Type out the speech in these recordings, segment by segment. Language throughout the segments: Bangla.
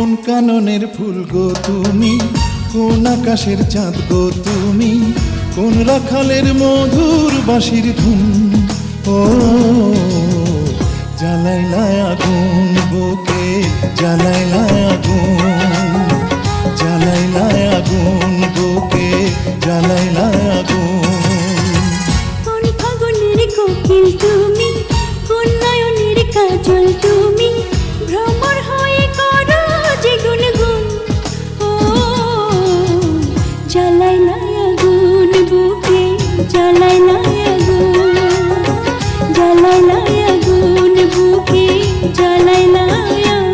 কোন কাননের ফুল গো তুমি, কোন আকাশের চাঁদ গো তুমি, কোন রাখালের মধুর বাঁশির ধুন। ও জ্বালাইলা আগুন বুকে, জ্বালাইলা আগুন, জ্বালাইলা আগুন বুকে, জ্বালাইলা আগুন। কোন ফাগুনের কোকিল তুমি, কোন নয়নের কাজল তুমি, ভ্রমর হয়ে করো যে গুনগুন। ও জ্বালাইলা আগুন বুকে, জ্বালাইলা আগুন, জ্বালাইলা আগুন বুকে, জ্বালাইলা আগুন।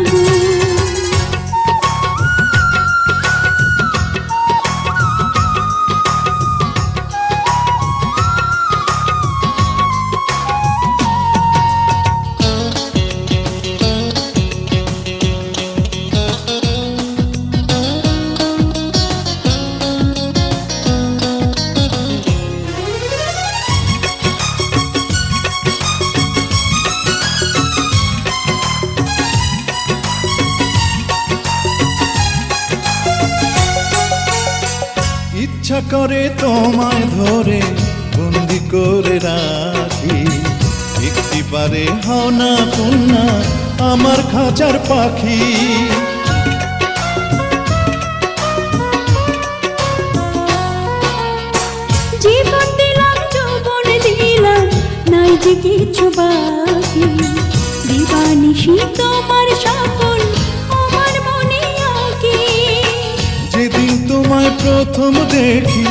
ইচ্ছা করে তোমায় ধরে বন্দি করে রাখি, একটি পারে হও না কন্যা আমার খাঁচার পাখি। জীবন দিলাম, যৌবন দিলাম, নাই যে কিছু বাকি। দিবানিশি তোমার স্বপন আমার মনে আঁকি। যেদিন তোমায় প্রথম দেখি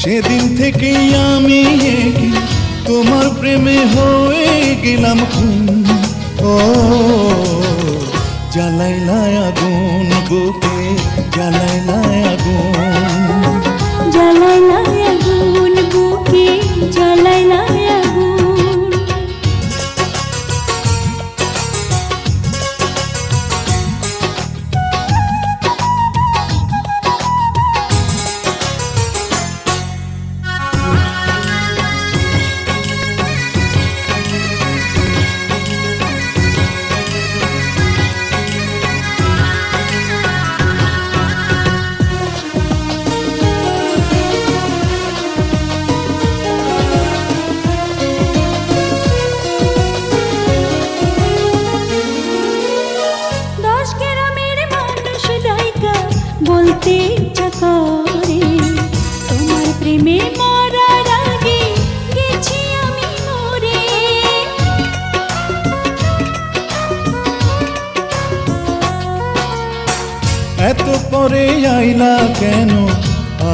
সেদিন থেকেই আমি একি, তোমার প্রেমে হয়ে গেলাম খুন। ও জ্বালাইলা আগুন বুকে, জ্বালাইলা আগুন, জ্বালাইলা আগুন বুকে, জ্বালাইলা আগুন। বলতে ইচ্ছা করে তোমার প্রেমে মরার আগে গেছি আমি মরে। এত পরে আইলা কেন,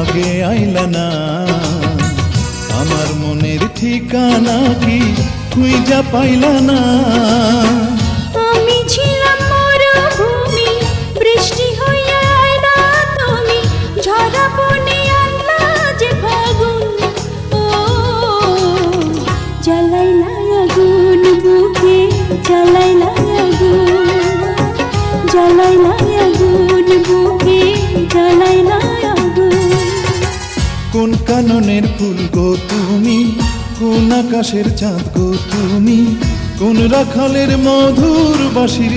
আগে আইলা না? আমার মনের ঠিকানা কি খুঁজা পাইলা না? আমি ছিলাম মরুভূমি, বৃষ্টি হইয়া আইলা তুমি, ঝরা বনে আনলা যে ফাগুন। ও জ্বালাইলা আগুন বুকে, জ্বালাইলা আগুন, জ্বালাইলা আগুন বুকে, জ্বালাইলা আগুন। কোন কাননের ফুল গো তুমি, কোন আকাশের চাঁদ গো তুমি, কোন রাখালের মধুর বাঁশির